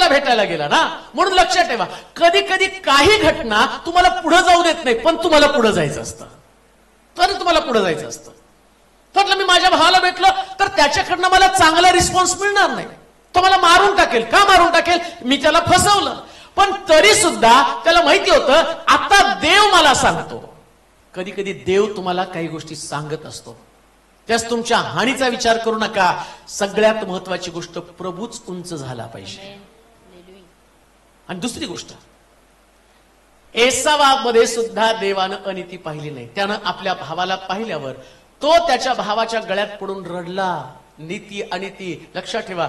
त्याला भेटायला गेला ना. म्हणून लक्षात ठेवा, कधी कधी काही घटना तुम्हाला पुढे जाऊ देत नाही, पण तुम्हाला पुढे जायचं असतं. तर तुम्हाला पुढे जायचं असतं. म्हटलं मी माझ्या भावाला भेटलो तर त्याच्याकडनं मला चांगला रिस्पॉन्स मिळणार नाही. तो मला मारून टाकेल. का मारून टाकेल? मी त्याला फसवलं. पण तरी सुद्धा त्याला माहिती होतं आता देव मला सांगतो. कधी कधी देव तुम्हाला काही गोष्टी सांगत असतो, त्यास तुमच्या हानीचा विचार करू नका. सगळ्यात महत्वाची गोष्ट, प्रभूच उंच झाला पाहिजे. आणि दुसरी गोष्ट, एसावामध्ये सुद्धा देवानं अनिती पाहिली नाही. त्यानं आपल्या भावाला पाहिल्यावर तो त्याच्या भावाच्या गळ्यात पडून रडला. नीती अनिती लक्षात ठेवा.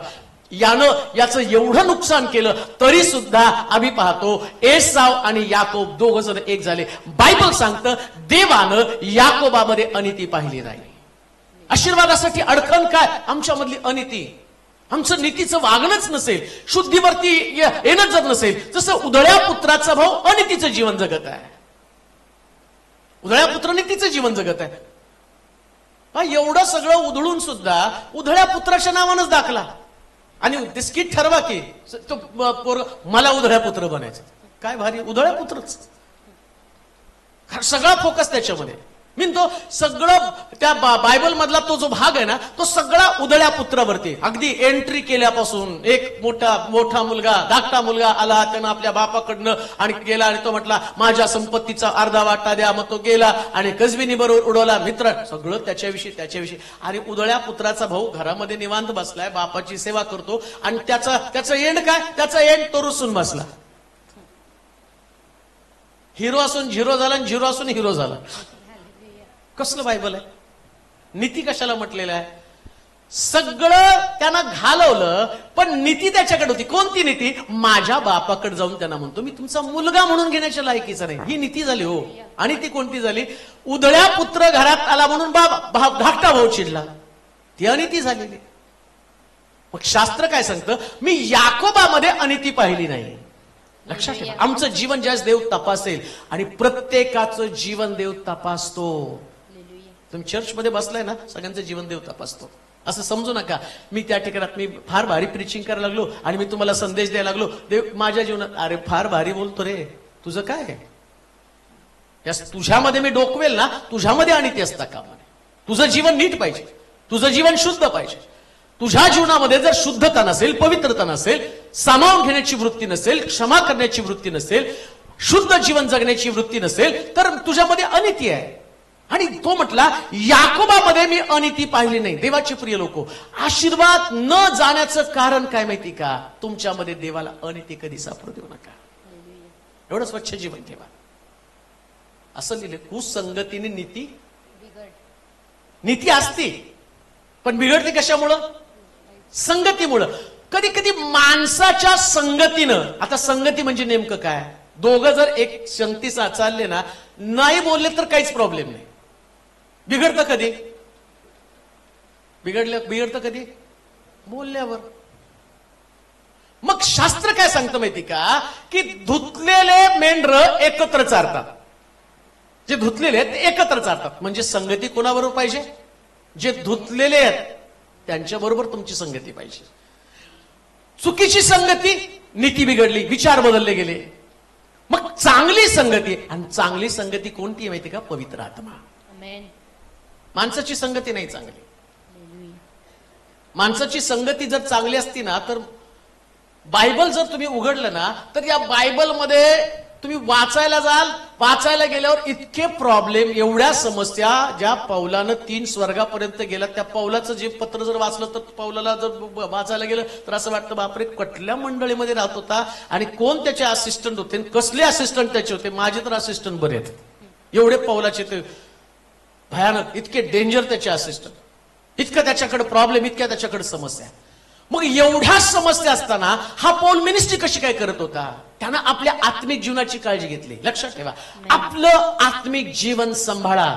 याचं एवढं नुकसान केलं तरी सुद्धा आम्ही पाहतो एसाव आणि याकोब दोघ जण एक झाले. बायबल सांगतं देवानं याकोबामध्ये अनिती पाहिली नाही. आशीर्वादासाठी अडचण काय? आमच्यामधली अनिती, आमचं नीतीचं वागणंच नसेल, शुद्धीवरती येणंच जर नसेल. जसं उधळ्या पुत्राचा भाऊ अनितीचं जीवन जगत आहे. उधळ्या पुत्र नीतीचं जीवन जगत आहे. एवढं सगळं उधळून सुद्धा उधळ्या पुत्राच्या नावानंच दाखला. आणि स्किट ठरवा की तो मला उधळ्या पुत्र बनायचं. काय भारी, उधळ्या पुत्रच. सगळा फोकस त्याच्यामध्ये. मी तो सगळं त्या बायबल मधला तो जो भाग आहे ना, तो सगळा उधळ्या पुत्रावरती. अगदी एंट्री केल्यापासून एक मोठा मुलगा, धाकटा मुलगा आला. त्यानं आपल्या बापाकडनं आणि गेला आणि तो म्हटला माझ्या संपत्तीचा अर्धा वाटा द्या. मग तो गेला आणि गजबिनी बरोबर उडवला. मित्र सगळं त्याच्याविषयी. आणि उधळ्या पुत्राचा भाऊ घरामध्ये निवांत बसलाय, बापाची सेवा करतो. आणि त्याचं एंड काय? त्याचा एंड तो रुसून बसला. हिरो असून झिरो झाला आणि झिरो असून हिरो झाला. कसलं बायबल आहे? नीती कशाला म्हटलेलं आहे? सगळं त्यानं घालवलं पण नीती त्याच्याकडे होती. कोणती नीती? माझ्या बापाकडे जाऊन त्यांना म्हणतो मी तुमचा मुलगा म्हणून घेण्याच्या लायकीचा नाही. ही नीती झाली हो. आणि ती कोणती झाली? उधळ्या पुत्र घरात आला म्हणून धाकटा भाऊ चिडला. ती अनिती झालेली. मग शास्त्र काय सांगतं? मी याकोबामध्ये अनिती पाहिली नाही. लक्षात ठेवा, आमचं जीवन ज्यावेळेस देव तपासेल, आणि प्रत्येकाचं जीवन देव तपासतो. तुम्ही चर्चमध्ये बसलाय ना, सगळ्यांचं जीवन देव तपासतो. असं समजू नका मी त्या ठिकाणात मी फार भारी प्रीचिंग करायला लागलो आणि मी तुम्हाला संदेश द्यायला लागलो, देव माझ्या जीवनात अरे फार भारी बोलतो रे, तुझं काय आहे? तुझ्यामध्ये मी डोकवेल ना, तुझ्यामध्ये आणि ते असता कामा नये. तुझं जीवन नीट पाहिजे, तुझं जीवन शुद्ध पाहिजे. तुझ्या जीवनामध्ये जर शुद्धता नसेल, पवित्रता नसेल, सामावून घेण्याची वृत्ती नसेल, क्षमा करण्याची वृत्ती नसेल, शुद्ध जीवन जगण्याची वृत्ती नसेल, तर तुझ्यामध्ये अनिती आहे. आणि तो म्हटला याकोबामध्ये मी अनिती पाहिली नाही. देवाचे प्रिय लोक, आशीर्वाद न जाण्याचं कारण काय माहिती का? तुमच्यामध्ये देवाला अनिती कधी सापडू देऊ नका. एवढं स्वच्छ जीवन ठेवा. असं लिहिलं, कुसंगतीने नीती असते पण बिघडते कशामुळं? संगतीमुळं. कधी कधी माणसाच्या संगतीनं. आता संगती म्हणजे नेमकं काय? दोघं जर एक संगती चालले ना, नाही बोलले तर काहीच प्रॉब्लेम नाही. बिघडतं कधी? बिघडतं कधी? बोलल्यावर. मग शास्त्र काय सांगतं माहिती का? की धुतलेले मेंढर एकत्र चारतात. जे धुतलेले आहेत ते एकत्र चारतात. म्हणजे संगती कोणाबरोबर पाहिजे? जे धुतलेले आहेत त्यांच्याबरोबर तुमची संगती पाहिजे. चुकीची संगती, नीती बिघडली, विचार बदलले गेले. मग चांगली संगती, आणि चांगली संगती कोणती आहे माहिती का? पवित्र आत्मा. माणसाची संगती नाही चांगली. माणसाची संगती जर चांगली असती ना, तर बायबल जर तुम्ही उघडलं ना, तर या बायबलमध्ये तुम्ही वाचायला गेल्यावर इतके प्रॉब्लेम, एवढ्या समस्या, ज्या पौलानं 3 स्वर्गापर्यंत गेला, त्या पौलाचं जे पत्र जर वाचलं तर पौलाला जर वाचायला गेलं तर असं वाटतं बापरे, कुठल्या मंडळीमध्ये राहत होता आणि कोण त्याचे असिस्टंट होते, कसले असिस्टंट त्याचे होते. माझे तर असिस्टंट बरे आहेत. एवढे पौलाचे ते भयानक, इतके डेंजर त्याचे असिस्टंट, इतकं त्याच्याकडे प्रॉब्लेम, इतक्या त्याच्याकडे समस्या. मग एवढ्या समस्या असताना हा पौल मिनिस्ट्री कशी काय करत होता? त्यानं आपल्या आत्मिक जीवनाची काळजी घेतली. लक्षात ठेवा, आपलं आत्मिक जीवन सांभाळा.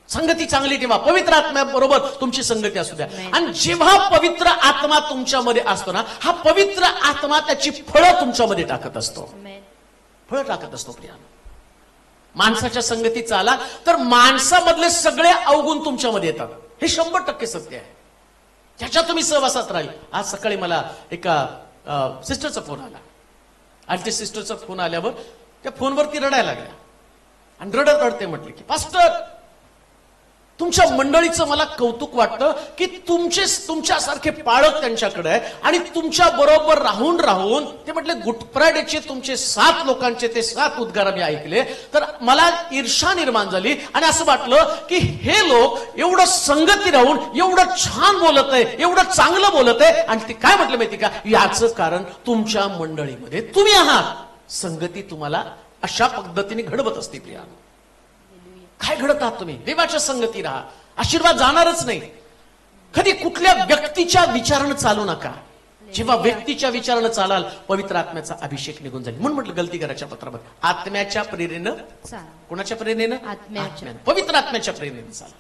संगती चांगली ठेवा. पवित्र आत्म्याबरोबर तुमची संगती असू द्या. आणि जेव्हा पवित्र आत्मा तुमच्यामध्ये असतो ना, हा पवित्र आत्मा त्याची फळं तुमच्यामध्ये टाकत असतो. फळं टाकत असतो. प्रिया, माणसाच्या संगती चाला तर माणसामधले सगळे अवगुण तुमच्यामध्ये येतात. हे 100% सत्य आहे. त्याच्या तुम्ही सहवासात राहील. आज सकाळी मला एका सिस्टरचा फोन आला आणि त्या सिस्टरचा फोन आल्यावर त्या फोनवरती रडायला लागल्या आणि रडत रडते म्हटले की पास्टर, तुमच्या मंडळीचं मला कौतुक वाटतं की तुमच्यासारखे पाळक त्यांच्याकडे आहे आणि तुमच्या बरोबर राहून राहून ते म्हटले गुड फ्रायडेचे तुमचे 7 लोकांचे ते 7 उद्गार मी ऐकले तर मला ईर्षा निर्माण झाली आणि असं वाटलं की हे लोक एवढं संगती राहून एवढं छान बोलत आहे, एवढं चांगलं बोलत आहे आणि ते काय म्हटलं माहिती का, याचं कारण तुमच्या मंडळीमध्ये तुम्ही आहात. संगती तुम्हाला अशा पद्धतीने घडवत असते. प्रिया, काय घडत आहात तुम्ही? देवाच्या संगती राहा, आशीर्वाद जाणारच नाही. कधी कुठल्या व्यक्तीच्या विचारानं चालू नका. जेव्हा व्यक्तीच्या विचारानं चालाल पवित्र आत्म्याचा अभिषेक निघून जाईल. म्हणून म्हटलं गलती करायच्या पत्रामध्ये आत्म्याच्या प्रेरणेनं, कोणाच्या प्रेरणेनं? आत्म्यानं, पवित्र आत्म्याच्या प्रेरणेनं चाला.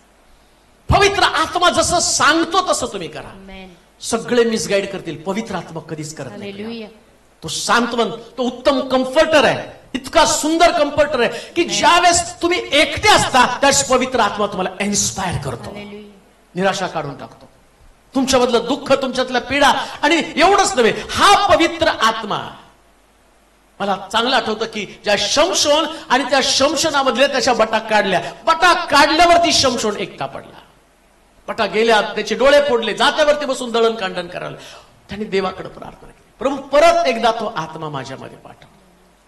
पवित्र आत्मा जसं सांगतो तसं तुम्ही करा. सगळे मिसगाईड करतील, पवित्र आत्मा कधीच करत नाही. तो सांत्वन, तो उत्तम कम्फर्टर आहे, इतका सुंदर कम्फर्टर आहे की ज्यावेळेस तुम्ही एकटे असता त्यावेळेस पवित्र आत्मा तुम्हाला इन्स्पायर करतो, निराशा काढून टाकतो, तुमच्यामधलं दुःख, तुमच्यातल्या पीडा. आणि एवढंच नव्हे, हा पवित्र आत्मा, मला चांगलं आठवतं की ज्या शमशोन आणि त्या शमशोनामधल्या त्याच्या बटा काढल्यावरती शमशोन एकटा पडला. बटा गेल्या, त्याचे डोळे फोडले, जात्यावरती बसून दळण कांडण करायला. त्यांनी देवाकडे प्रार्थना केली, प्रभू परत एकदा तो आत्मा माझ्यामध्ये पाठव.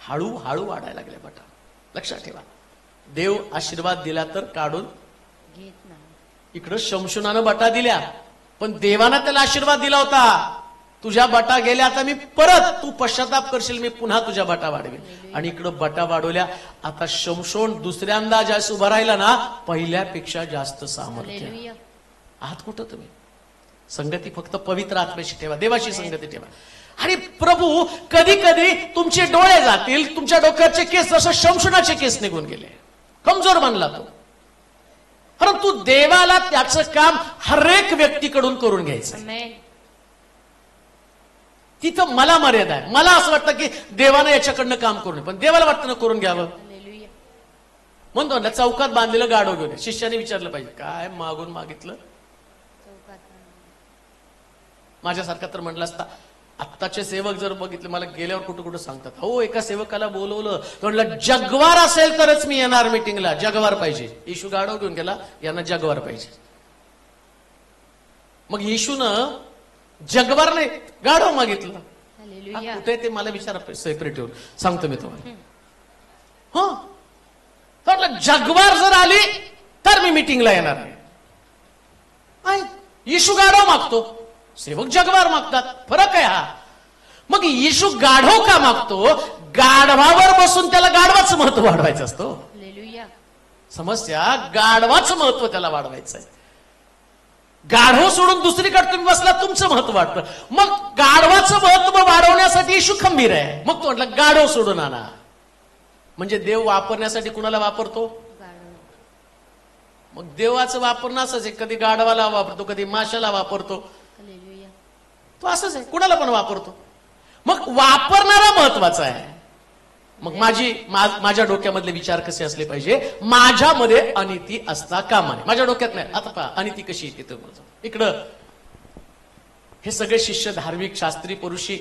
हळूहळू वाढायला लागले बटा. लक्षात ठेवा, देव आशीर्वाद दिला तर काढून घेत नाही. इकडं शमशोनानं बटा दिल्या पण देवानं त्याला आशीर्वाद दिला होता, तुझ्या बटा गेल्या आता मी परत, तू पश्चाताप करशील, मी पुन्हा तुझ्या बटा वाढवेल. आणि इकडं बटा वाढवल्या. आता शमशोन दुसऱ्यांदा ज्यास उभा राहिला ना, पहिल्यापेक्षा जास्त सामर्थ्य. आहात कुठं तुम्ही? संगती फक्त पवित्र आत्म्याशी ठेवा, देवाशी संगती ठेवा. आणि प्रभू कधी कधी तुमचे डोळे जातील, तुमच्या डोक्याचे केस जसं शमशोनाचे केस निघून गेले, कमजोर बनला तो. परंतु देवाला त्याचं काम हरेक व्यक्तीकडून करून घ्यायचं. तिथं मला मर्यादा आहे. मला असं वाटतं की देवानं याच्याकडनं काम करू नये, पण देवाला वाटतं ना करून घ्यावं. म्हणतो ना, चौकात बांधलेलं गाढव घेऊन शिष्याने विचारलं पाहिजे, काय मागून मागितलं? माझ्यासारखा तर म्हटलं असता, आत्ताचे सेवक जर बघितले मला गेल्यावर कुठं कुठं सांगतात, हो एका सेवकाला बोलवलं, म्हटलं जगवार असेल तरच मी येणार मीटिंगला, जगवार पाहिजे. येशू गाढव घेऊन गेला, यांना जगवार पाहिजे. मग येशूनं जगवार नाही गाढव मागितलं. कुठे ते मला विचारा सेपरेट येऊन सांगतो मी तुम्हाला. हो, म्हटलं जगवार जर आली तर मी मीटिंगला येणार नाही. येशू गाढव मागतो, सेवक जगवार मागतात, फरक आहे हा. मग येशू गाढव का मागतो? गाढवावर बसून त्याला गाढवाचं महत्व वाढवायचं असतं. समस्या, गाढवाचं महत्व त्याला वाढवायचं आहे. गाढव सोडून दुसरीकडे तुम्ही बसला, तुमचं महत्व वाढतं. मग गाढवाचं महत्व वाढवण्यासाठी येशू खंबीर आहे. मग तो म्हटलं गाढव सोडून आणा. म्हणजे देव वापरण्यासाठी कुणाला वापरतो? मग देवाचं वापरणं असंच आहे, कधी गाढवाला वापरतो, कधी माशाला वापरतो. तो असंच आहे, कुणाला पण वापरतो. मग वापरणारा महत्वाचा आहे. मग माझ्या डोक्यामधले विचार कसे असले पाहिजे? माझ्यामध्ये अनिती असता कामा नये. माझ्या डोक्यात नाही. आता पहा अनिती कशी येते. इकडं हे सगळे शिष्य धार्मिक, शास्त्री, पुरुषी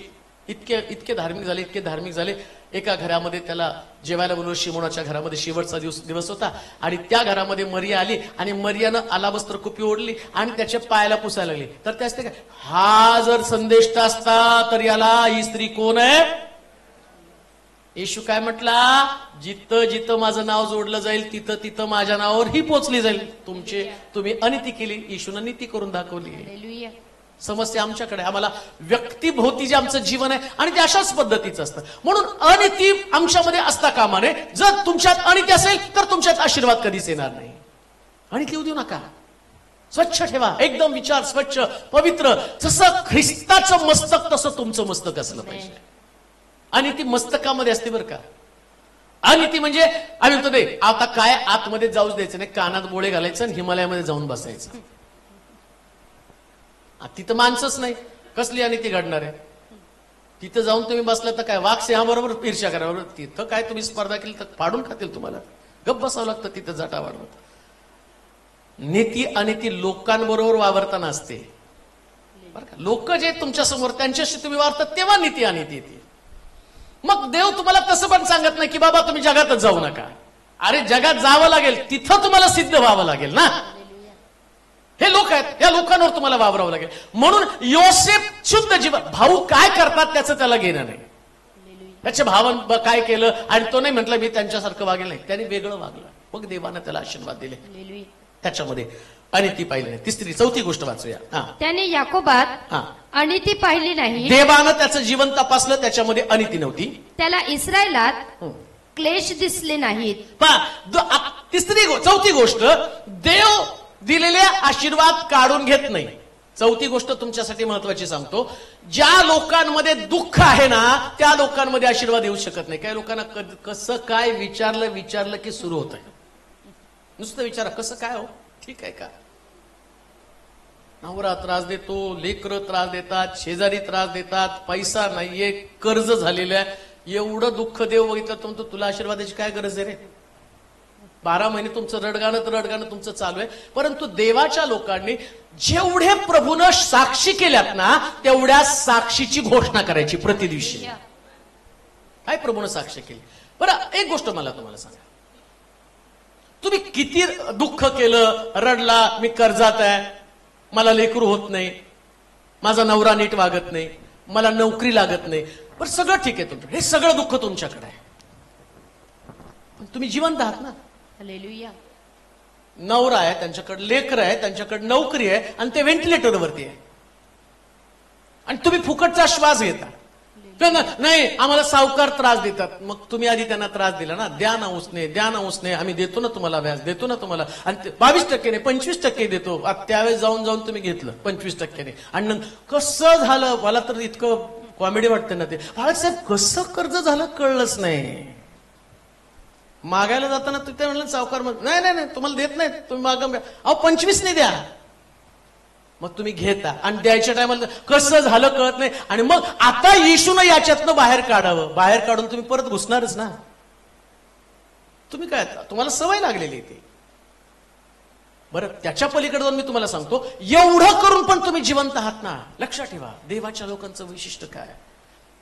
इतके धार्मिक झाले. एका घरामध्ये त्याला जेवायला बोलवलं. शिमोनाच्या घरामध्ये शेवटचा दिवस होता आणि त्या घरामध्ये मरिया आली आणि मरियानं आलाबस्त्र कुपी ओढली आणि त्याच्या पायाला पुसायला लागली. तर त्या असते काय, हा जर संदेष्टा असता तर याला ही स्त्री कोण आहे? येशू काय म्हटला? जिथं जिथं माझं नाव जोडलं जाईल तिथं तिथं माझ्या नावावर ही पोचली जाईल. तुम्ही अनिती केली, येशूनं नीती करून दाखवली. समस्या आमच्याकडे, आम्हाला व्यक्तिभोवती जे आमचं जीवन आहे आणि ते अशाच पद्धतीचं असतं. म्हणून अनिती आमच्यामध्ये असता कामा नये. जर तुमच्यात अनिती असेल तर तुमच्यात आशीर्वाद कधीच येणार नाही. अनिती येऊ देऊ नका. स्वच्छ ठेवा, एकदम विचार स्वच्छ, पवित्र. जसं ख्रिस्ताचं मस्तक तसं तुमचं मस्तक असलं पाहिजे. अनिती मस्तकामध्ये असते बरं का. अनिती म्हणजे आम्ही म्हणतो ते आता काय आतमध्ये जाऊच द्यायचं नाही, कानात बोळे घालायचं आणि हिमालयामध्ये जाऊन बसायचं. तिथं माणसंच नाही, कसली अनिती घडणार आहे? तिथं जाऊन तुम्ही बसला तर काय वाघ सिंहाबरोबर ईर्ष्या करा. तिथं काय तुम्ही स्पर्धा केली तर फाडून खातील तुम्हाला. गप्प बसावं लागतं तिथं जाटा वाढवत. नीती अनिती लोकांबरोबर वावरताना असते. बरं का. लोक जे तुमच्या समोर त्यांच्याशी तुम्ही वावरतात तेव्हा नीती अनिती येते. मग देव तुम्हाला तसं पण सांगत नाही की बाबा तुम्ही जगातच जाऊ नका. अरे जगात जावं लागेल, तिथं तुम्हाला सिद्ध व्हावं लागेल ना. हे लोक आहेत, या लोकांवर तुम्हाला वावरावं लागेल. म्हणून योसेफ शुद्ध जीवन, भाऊ काय करतात त्याचं त्याला घेणं नाही. त्याच्या भावन काय केलं आणि तो नाही म्हटलं मी त्यांच्यासारखं वागेल, नाही, त्याने वेगळं वागलं. मग देवानं त्याला आशीर्वाद दिले. त्याच्यामध्ये अनिती पाहिली नाही. तिसरी चौथी गोष्ट वाचूया. त्याने याकोबात अनिती पाहिली नाही. देवानं त्याचं जीवन तपासलं, त्याच्यामध्ये अनिती नव्हती. त्याला इस्रायलात क्लेश दिसले नाहीत. चौथी गोष्ट, देव दिलेले आशीर्वाद काढून घेत नाही. चौथी गोष्ट तुमच्यासाठी महत्वाची सांगतो, ज्या लोकांमध्ये दुःख आहे ना त्या लोकांमध्ये आशीर्वाद येऊ शकत नाही. काही लोकांना कसं काय विचारलं की सुरू होत आहे. नुसतं विचारा कसं काय हो, ठीक आहे का. नवरा त्रास देतो, लेकरं त्रास देतात, शेजारी त्रास देतात, पैसा नाहीये, कर्ज झालेलं आहे, एवढं दुःख देव बघितलं तर म्हणतो तुला आशीर्वादाची काय गरज आहे रे. 12 महिने तुमचं रडगाणं तुमचं चालू आहे. परंतु देवाच्या लोकांनी जेवढे प्रभूनं साक्षी केल्यात ना तेवढ्या साक्षीची घोषणा करायची प्रति दिवशी. काय प्रभूनं साक्ष केली. बरं एक गोष्ट मला तुम्हाला सांगा, तुम्ही किती दुःख केलं, रडला, मी कर्जात आहे, मला लेकरू होत नाही, माझा नवरा नीट वागत नाही, मला नोकरी लागत नाही, पण सगळं ठीक आहे तुमचं, हे सगळं दुःख तुमच्याकडे आहे, पण तुम्ही जिवंत आहात ना. हालेलुया. नवरा आहे, त्यांच्याकडे लेकर आहे, त्यांच्याकडे नोकरी आहे आणि ते व्हेंटिलेटरवरती आहे आणि तुम्ही फुकटचा श्वास घेता. नाही आम्हाला सावकार त्रास देतात. मग तुम्ही आधी त्यांना त्रास दिला ना, द्या ना उसने, आम्ही देतो ना तुम्हाला, व्याज देतो ना तुम्हाला, आणि 22% 25% देतो. त्यावेळेस जाऊन तुम्ही घेतलं 25% आणि नंतर कसं झालं. मला तर इतकं कॉमेडी वाटतं ना ते, बाळासाहेब कसं कर्ज झालं कळलंच नाही. मागायला जाताना ते म्हणलं सावकार नाही तुम्हाला देत नाही, तुम्ही मागा, अहो 25 नाही द्या. मग तुम्ही घेता आणि द्यायच्या टायमाला कसं झालं कळत नाही. आणि मग आता येशूनं याच्यातनं बाहेर काढावं, बाहेर काढून तुम्ही परत घुसणारच ना. तुम्ही काय, तुम्हाला सवय लागलेली ती. बरं त्याच्या पलीकडे जाऊन मी तुम्हाला सांगतो, एवढं करून पण तुम्ही जिवंत आहात ना. लक्षात ठेवा, देवाच्या लोकांचं वैशिष्ट्य काय,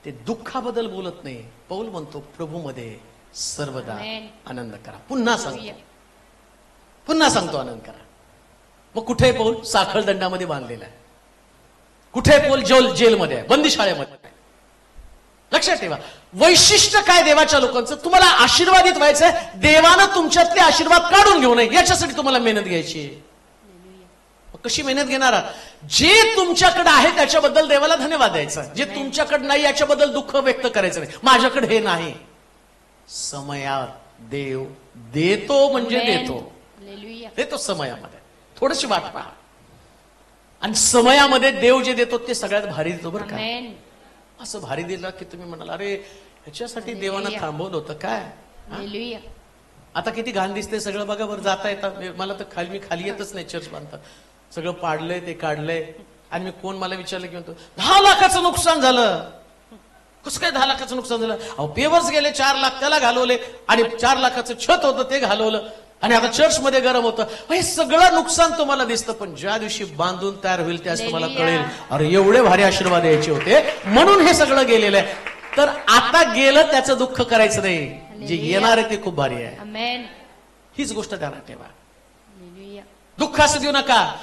ते दुःखाबद्दल बोलत नाही. पौल म्हणतो प्रभूमध्ये सर्वदा आनंद करा. पुन्हा सांगतो आनंद करा. मग कुठे पौल साखळ दंडामध्ये बांधलेला आहे, कुठे पौल जेलमध्ये आहे, बंदीशाळेमध्ये आहे. लक्षात ठेवा वैशिष्ट्य काय देवाच्या लोकांचं. तुम्हाला आशीर्वादित व्हायचंय, देवानं तुमच्यातले आशीर्वाद काढून घेऊ नये याच्यासाठी तुम्हाला मेहनत घ्यायची. कशी मेहनत घेणार आहात. जे तुमच्याकडे आहे त्याच्याबद्दल देवाला धन्यवाद द्यायचा, जे तुमच्याकडे नाही याच्याबद्दल दुःख व्यक्त करायचं नाही. माझ्याकडे हे नाही, समयात देव देतो म्हणजे देतो समयामध्ये. थोडीशी वाट पहा आणि समयामध्ये देव जे देतो ते सगळ्यात भारी देतो. बरं का, असं भारी दिलं की तुम्ही म्हणाल अरे ह्याच्यासाठी देवानं थांबवलं होतं काय. आता किती घाण दिसते सगळं. बघा बरं, जाता येतात, मला तर मी खाली येतच नाही. चर्च बांधतात सगळं पाडलंय, ते काढलंय. आणि मी कोण मला विचारलं की म्हणतो 10 लाखाचं नुकसान झालं. कसं काय 10 लाखाचं नुकसान झालं. अहो पेवर्स गेले, 4 लाख त्याला घालवले आणि 4 लाखाचं छत होतं ते घालवलं आणि आता चर्च मध्ये गरम होतं. हे सगळं नुकसान तुम्हाला दिसतं, पण ज्या दिवशी बांधून तयार होईल त्याच तुम्हाला कळेल अरे एवढे भारी आशीर्वाद द्यायचे होते म्हणून हे सगळं गेलेलं आहे. तर आता गेलं त्याचं दुःख करायचं नाही, जे येणार आहे ते खूप भारी आहे. हीच गोष्ट ध्यानात ठेवा. दुःख असं देऊ नका.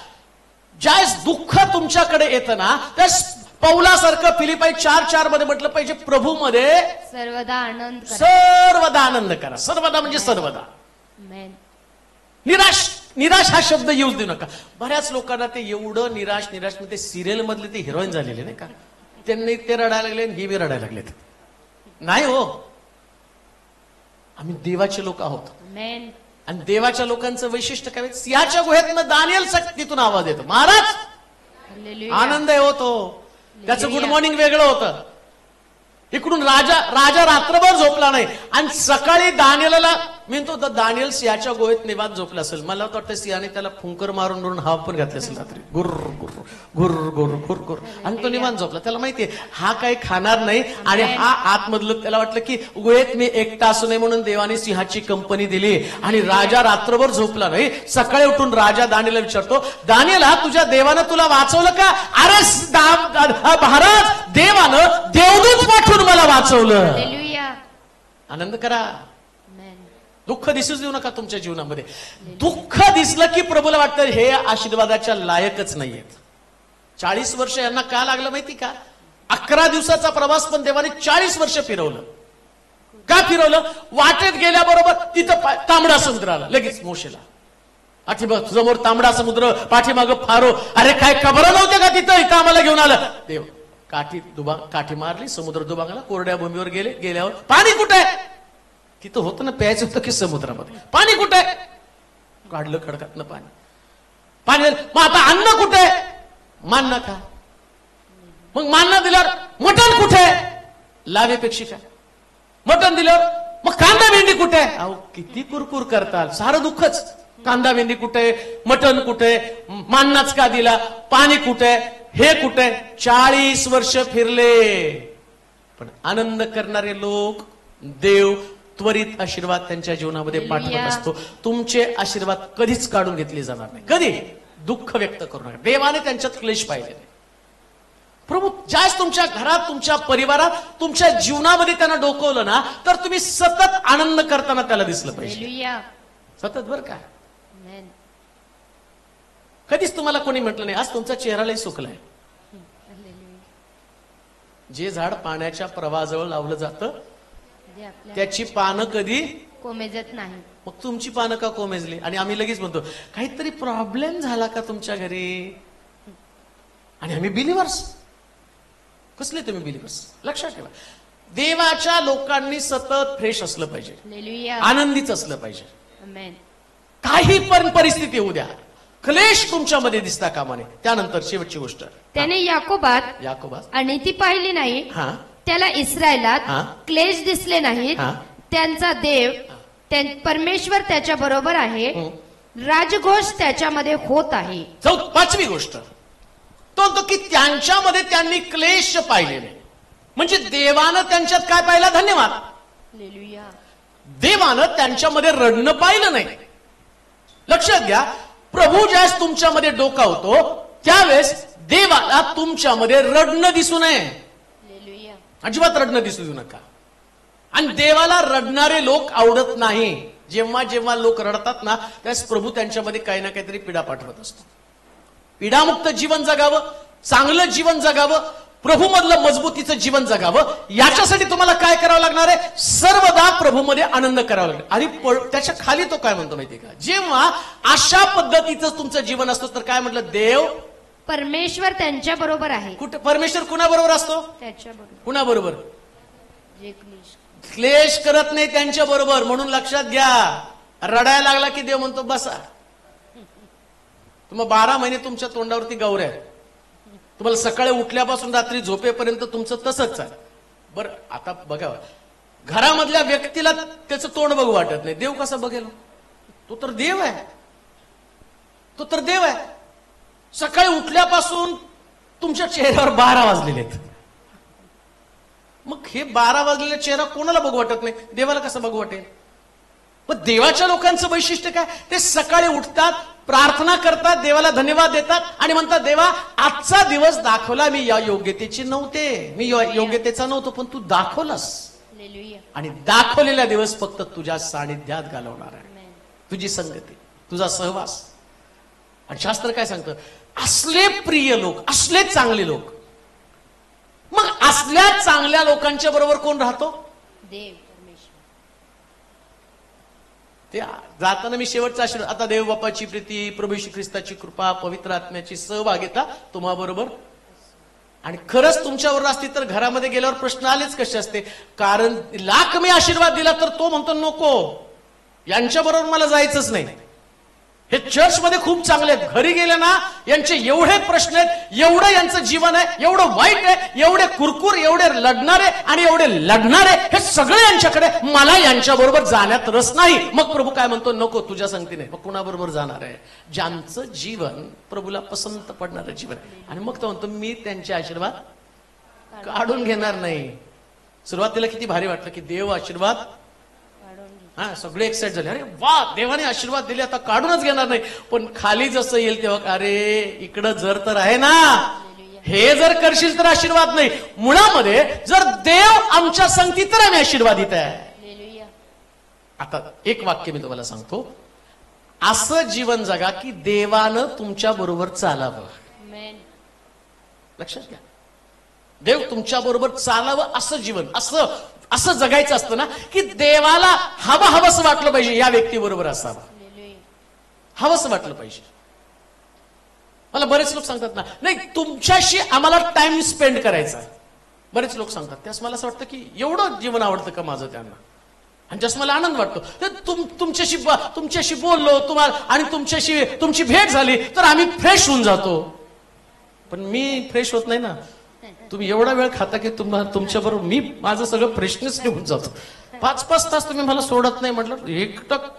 ज्यावेळेस दुःख तुमच्याकडे येतं ना त्यास पौलासारखं फिलिपाई 4:4 मध्ये म्हटलं पाहिजे, प्रभूमध्ये सर्वदा आनंद करा. सर्वदा म्हणजे सर्वदा. निराश हा शब्द यूज देऊ नका. बऱ्याच लोकांना ते एवढं निराश ते सिरियल मधले ते हिरोईन झालेले नाही का, त्यांनी ते रडायला लागले, ही बी रडायला लागलेत. नाही हो, आम्ही देवाचे लोक आहोत. आणि देवाच्या लोकांचं वैशिष्ट्य काय, सिंहाच्या गुहेतनं दानियल तिथून आवाज येतो, महाराज आनंद आहे होतो. त्याचं गुड मॉर्निंग वेगळं होतं. इकडून राजा रात्रभर झोपला नाही आणि सकाळी दानिएलला मी तो दानिएल सिंहाच्या गोळीत निवांत झोपला असेल. मला वाटतं सिंहाने त्याला फुंकर मारून हवा पण घातली असेल रात्री. गुर गुर गुर गुर गुर गुर आणि तो निवांत झोपला. त्याला माहितीये हा काही खाणार नाही आणि हा आतमधलं त्याला वाटलं की गोळीत मी एकटा असू नये म्हणून देवाने सिंहाची कंपनी दिली आणि राजा रात्रभर झोपला नाही. सकाळी उठून राजा दानिएलला विचारतो, दानिएला तुझ्या देवानं तुला वाचवलं का? अरे महाराज, देवानं देवदूत पाठवून मला वाचवलं. हालेलुया. आनंद करा. आमेन. दुःख दिसूच देऊ नका तुमच्या जीवनामध्ये. दुःख दिसलं की प्रभूला वाटतं हे आशीर्वादाच्या लायकच नाहीयेत. 40 वर्ष यांना का लागलं माहिती का? 11 दिवसाचा प्रवास पण देवाने 40 वर्ष फिरवलं. का फिरवलं? वाटेत गेल्याबरोबर तिथं तांबडा समुद्र आला लगेच मोशेला. समोर तांबडा समुद्र, पाठीमागं फारो. अरे काय कबरं नव्हते का तिथं? इथं आम्हाला घेऊन आलं. देव काठी मारली, समुद्र दुभांगला, कोरड्या भूमीवर गेल्यावर पाणी कुठे आहे? तिथं होतं ना, प्यायचं होतं की समुद्रामध्ये. पाणी कुठे आहे? काढलं खडकातनं पाणी. मग आता अन्न कुठे? मान्ना खा. मग मान्ना दिल्यावर मटण कुठे? लावेपेक्षा काय मटण दिल्यावर मग कांदा भेंडी कुठे? अहो किती कुरकुर करताल, सारं दुःखच. कांदा भेंडी कुठे? मटण कुठे? मान्नाच का दिला? पाणी कुठे? हे कुठे? 40 वर्ष फिरले. पण आनंद करणारे लोक देव त्वरित आशीर्वाद त्यांच्या जीवनामध्ये पाठवत असतो. तुमचे आशीर्वाद कधीच काढून घेतले जाणार नाही. कधी दुःख व्यक्त करू नका. देवाने त्यांच्यात क्लेश पाहिले नाही. प्रभू ज्यावेळेस तुमच्या घरात, तुमच्या परिवारात, तुमच्या जीवनामध्ये त्यांना डोकवलं ना, तर तुम्ही सतत आनंद करताना त्याला दिसलं पाहिजे. हालेलुया. सतत बरं का. आमेन. कधीच तुम्हाला कोणी म्हटलं नाही आज तुमचा चेहरालाही सुकलाय. हालेलुया. जे झाड पाण्याच्या प्रवाहाजवळ लावलं जातं जे आपल्या त्याची पानं कधी कोमेजत नाही. मग तुमची पानं का कोमेजली? आणि आम्ही लगेच म्हणतो काहीतरी प्रॉब्लेम झाला का तुमच्या घरी? आणि आम्ही बिलिव्हर्स. कसले तुम्ही बिलिव्हर्स? लक्षात ठेवा, देवाच्या लोकांनी सतत फ्रेश असलं पाहिजे, हालेलुया. आनंदीच असलं पाहिजे. आमेन. काही पण परिस्थिती होऊ द्या, क्लेश तुमच्यामध्ये दिसता कामा नये. त्यानंतर शेवटची गोष्ट, त्याने याकोबास आणि ती पाहिली नाही. हा त्याला इस्रायलात हा. क्लेश दिसले नाहीत. हा. त्यांचा देव परमेश्वर त्याच्या बरोबर आहे. राजघोष त्याच्यामध्ये होत आहे. 5वी गोष्ट तो म्हणतो की त्यांच्यामध्ये त्यांनी क्लेश पाहिले नाही. म्हणजे देवानं त्यांच्यात काय पाहिलं? धन्यवाद. हालेलुया. देवानं त्यांच्यामध्ये रडणं पाहिलं नाही. लक्षात घ्या, प्रभू ज्यावेळेस तुमच्यामध्ये डोकावतो त्यावेळेस देवाला तुमच्यामध्ये रडणं दिसू नये. हालेलुया. अजिबात रडणं दिसू देऊ नका. आणि देवाला रडणारे लोक आवडत नाही. जेव्हा जेव्हा लोक रडतात ना, त्यावेळेस प्रभू त्यांच्यामध्ये काही ना काहीतरी पीडा पाठवत असतो. पीडामुक्त जीवन जगावं, चांगलं जीवन जगावं, प्रभूमधलं मजबूतीचं जीवन जगावं, याच्यासाठी तुम्हाला काय करावं लागणार आहे? सर्वदा प्रभूमध्ये आनंद करावा लागणार. आणि त्याच्या खाली तो काय म्हणतो माहितीये का? जेव्हा अशा पद्धतीचं तुमचं जीवन असतं तर काय म्हटलं? देव परमेश्वर त्यांच्या बरोबर आहे. कुठे? परमेश्वर कुणाबरोबर असतो? त्याच्या बरोबर. कुणाबरोबर? जे क्लेश. क्लेश करत नाही त्यांच्या बरोबर. म्हणून लक्षात घ्या, रडायला लागला की देव म्हणतो बसा. तुम्हाला 12 महिने तुमच्या तोंडावरती गौऱ्या आहेत. तुम्हाला सकाळी उठल्यापासून रात्री झोपेपर्यंत तुमचं तसंच आहे. बरं आता बघा, घरामधल्या व्यक्तीला त्याचं तोंड बघू वाटत नाही, देव कसा बघेल? तो तर देव आहे. तो तर देव आहे. सकाळी उठल्यापासून तुमच्या चेहऱ्यावर 12 वाजलेले आहेत. मग हे 12 वाजलेला चेहरा कोणाला बघू वाटत नाही? देवाला कसं बघू वाटेल? मग देवाच्या लोकांचं वैशिष्ट्य काय? ते सकाळी उठतात, प्रार्थना करतात, देवाला धन्यवाद देतात आणि म्हणतात देवा आजचा दिवस दाखवला. मी या योग्यतेची नव्हते, मी योग्यतेचा नव्हतो, पण तू दाखवलास. हालेलुया. आणि दाखवलेला दिवस फक्त तुझ्या सानिध्यात घालवणार आहे. आमेन. तुझी संगती, तुझा सहवास. आणि शास्त्र काय सांगतं? असले प्रिय लोक, असले चांगले लोक. मग असल्या चांगल्या लोकांच्या बरोबर कोण राहतो? देव परमेश्वर. ते जाताना मी शेवटचा आशीर्वाद, आता देव बापाची प्रीती, प्रभू श्री ख्रिस्ताची कृपा, पवित्र आत्म्याची सहभागिता तुम्हा बरोबर. आणि खरंच तुमच्याबरोबर असती तर घरामध्ये गेल्यावर प्रश्न आलेच कसे असते? कारण लाख मी आशीर्वाद दिला तर तो म्हणतो नको, यांच्या बरोबर मला जायचंच नाही. हे चर्चमध्ये खूप चांगले आहेत, घरी गेले ना यांचे एवढे प्रश्न आहेत, एवढं यांचं जीवन आहे, एवढं वाईट आहे, एवढे कुरकुर, एवढे लढणारे आणि एवढे लढणारे, हे सगळे यांच्याकडे, मला यांच्याबरोबर जाण्यात रस नाही. मग प्रभू काय म्हणतो, नको, तुझ्या संगतीने. मग कुणाबरोबर जाणार आहे? ज्यांचं जीवन प्रभूला पसंत पडणारं जीवन आहे. आणि मग तो म्हणतो, मी त्यांचे आशीर्वाद काढून घेणार नाही. सुरुवातीला किती भारी वाटलं की देव आशीर्वाद, हा, सगळे एक्साइट झाले, अरे वा, देवाने आशीर्वाद दिले, आता काढूनच घेणार नाही. पण खाली जसं येईल तेव्हा, अरे इकडं जर तर आहे ना, हे जर करशील तर आशीर्वाद नाही. मुळामध्ये जर देव आमच्या संगती तर आम्ही आशीर्वादित आहे. आता एक वाक्य मी तुम्हाला सांगतो, असं जीवन जगा की देवानं तुमच्या बरोबर चालावं. लक्षात घ्या, देव तुमच्या बरोबर चालावं असं जीवन, असं जगायचं असतं ना, की देवाला हवंसं वाटलं पाहिजे या व्यक्तीबरोबर असावं, हवंसं वाटलं पाहिजे. मला बरेच लोक सांगतात ना, नाही तुमच्याशी आम्हाला टाइम स्पेंड करायचा. बरेच लोक सांगतात, त्यास मला असं वाटतं की एवढं जीवन आवडतं का माझं त्यांना, आणि ज्यास मला आनंद वाटतो. तर तुमच्याशी बोललो तुम्हाला आणि तुमची भेट झाली तर आम्ही फ्रेश होऊन जातो. पण मी फ्रेश होत नाही ना. तुम्ही एवढा वेळ खाता की तुमच्या बरोबर मी माझं सगळं फ्रेशनेस निघून जातो. 5-5 तास तुम्ही मला सोडत नाही म्हटलं, एकटक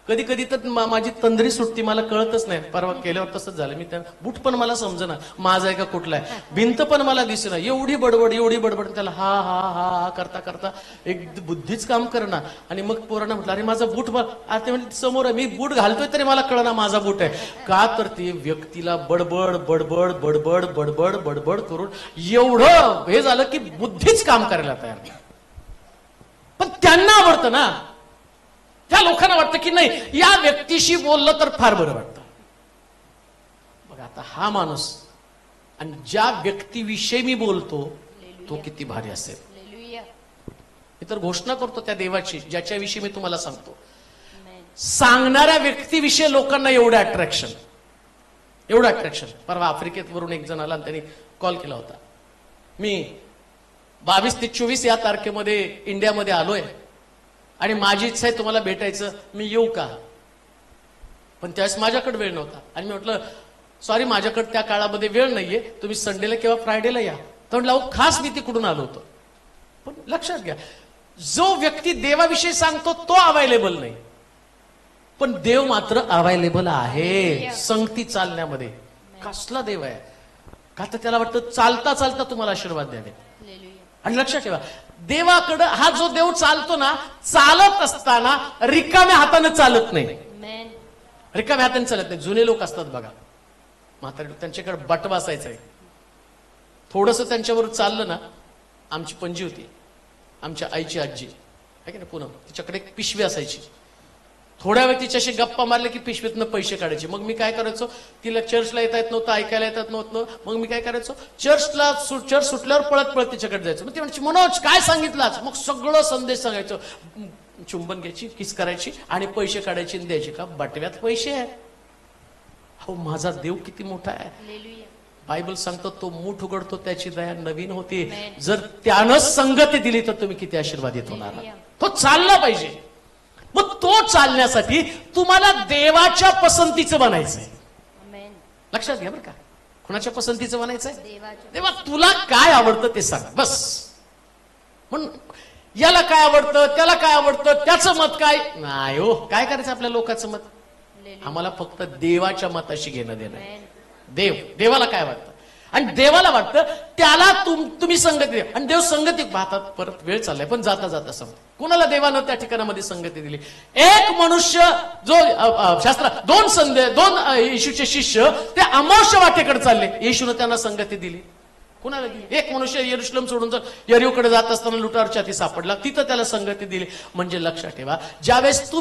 कधी कधी तर माझी तंद्री सुटती, मला कळतच नाही. परवा केल्यावर तसंच झालं. मी त्या बूट पण मला समजेना माझा आहे का कुठला आहे, भिंत पण मला दिसेना, एवढी बडबड त्याला हा हा हा करता करता एक बुद्धीच काम करणार. आणि मग पोरांना म्हटलं, अरे माझा बूट आता म्हणजे समोर आहे, मी बूट घालतोय तरी मला कळना माझा बूट आहे का. तर ते व्यक्तीला बडबड बडबड बडबड बडबड बडबड करून एवढं हे झालं की बुद्धीच काम करायला तयार नाही. पण त्यांना आवडतं ना, त्या लोकांना वाटतं की नाही, या व्यक्तीशी बोललं तर फार बरं वाटतं. बघा आता हा माणूस आणि ज्या व्यक्तीविषयी मी बोलतो तो किती भारी असेल. मी तर घोषणा करतो त्या देवाची, ज्याच्याविषयी मी तुम्हाला सांगतो. सांगणाऱ्या व्यक्तीविषयी लोकांना एवढं अट्रॅक्शन. परवा आफ्रिकेत वरून एक जण आला आणि त्यांनी कॉल केला होता, मी 22 ते 24 या तारखेमध्ये इंडियामध्ये आलोय आणि माझी इच्छा आहे तुम्हाला भेटायचं, मी येऊ का. पण त्यावेळेस माझ्याकडे वेळ नव्हता आणि मी म्हटलं, सॉरी माझ्याकडे त्या काळामध्ये वेळ नाहीये, तुम्ही संडेला किंवा फ्रायडेला या. तर म्हटलं, खास मी तिकडून आलो होतो. पण लक्षात घ्या, जो व्यक्ती देवाविषयी सांगतो तो अवेलेबल नाही, पण देव मात्र अवेलेबल आहे संगती चालण्यामध्ये. कसला देव आहे का, तर त्याला वाटतं चालता चालता तुम्हाला आशीर्वाद द्यावे. आणि लक्षात ठेवा, देवाकडं हा जो देव चालतो ना, चालत असताना रिकाम्या हाताने चालत नाही. रिकाम्या हाताने चालत नाही. जुने लोक असतात बघा, म्हातारे, त्यांच्याकडे बटवा असायचा. थोडस त्यांच्याबरोबर चाललं ना, आमची पणजी होती, आमच्या आईची आजी आहे की नाही पूनम, तिच्याकडे एक पिशवी असायची. थोड्या वेळ तिच्याशी गप्पा मारले की पिशवीतनं पैसे काढायचे. मग मी काय करायचो, तिला चर्चला येता येत नव्हतं, ऐकायला येतात नव्हतं. मग मी काय करायचो, चर्च सुटल्यावर पळत पळत तिच्याकडे जायचो. मग ती म्हणायची, मनोज काय सांगितलाच. मग सगळं संदेश सांगायचो. चुंबन घ्यायची, किस करायची आणि पैसे काढायचे आणि द्यायचे. का बटव्यात पैसे आहे. हो, माझा देव किती मोठा आहे. बायबल सांगतो, तो मूठ उघडतो त्याची दया नवीन होती. जर त्यानं संगती दिली तर तुम्ही किती आशीर्वादित होणार. तो चालला पाहिजे. मग तो चालण्यासाठी तुम्हाला देवाच्या पसंतीचं बनायचंय. लक्षात घ्या बरं का, कुणाच्या पसंतीचं बनायचंय. देवा तुला काय आवडतं ते सांग बस. पण याला काय आवडतं, त्याला काय आवडतं, त्याचं मत काय नाही. हो, काय करायचं आपल्या लोकांचं मत. आम्हाला फक्त देवाच्या मताशी घेणं देणं. देवाला काय वाटतं आणि देवाला वाटतं त्याला तुम्ही संगती द्या. आणि देव संगती पाहतात. परत वेळ चाललाय पण जाता जाता सांगतो, कुणाला देवानं त्या ठिकाणामध्ये संगती दिली. एक मनुष्य जो शास्त्रात 2 येशूचे शिष्य ते अमावस्या वाटेकडे चालले, येशूने त्यांना संगती दिली. कुणाला दिली. एक मनुष्य यरुशलेम सोडून जर यरीहोकडे जात असताना लुटाराच्या हाती सापडला, तिथं त्याला संगती दिली. म्हणजे लक्षात ठेवा, ज्यावेळेस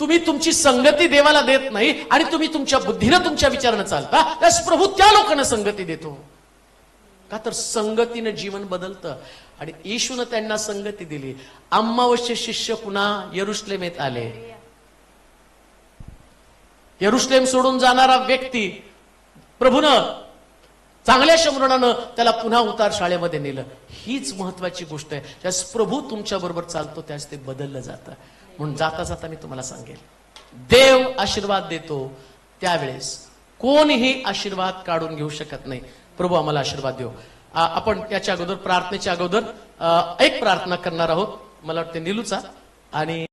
तुम्ही तुमची संगती देवाला देत नाही आणि तुम्ही तुमच्या बुद्धीनं तुमच्या विचारानं चालता, त्यास प्रभू त्या लोकांना संगती देतो. का तर संगतीनं जीवन बदलतं. आणि येशूनं त्यांना संगती दिली. अमावस्ये शिष्य पुन्हा यरुशलेमेत आले. यरुशलेम सोडून जाणारा व्यक्ती प्रभूनं चांगल्या शमरणानं त्याला पुन्हा उतार शाळेमध्ये नेलं. हीच महत्वाची गोष्ट आहे. ज्यास प्रभू तुमच्या बरोबर चालतो त्यास ते बदललं जातं. म्हणून जाता जाता मी तुम्हाला सांगेल, देव आशीर्वाद देतो त्यावेळेस कोणीही आशीर्वाद काढून घेऊ शकत नाही. प्रभू आम्हाला आशीर्वाद देऊ. आपण याच्या अगोदर प्रार्थनेच्या अगोदर एक प्रार्थना करणार आहोत. मला वाटते निलूचा आणि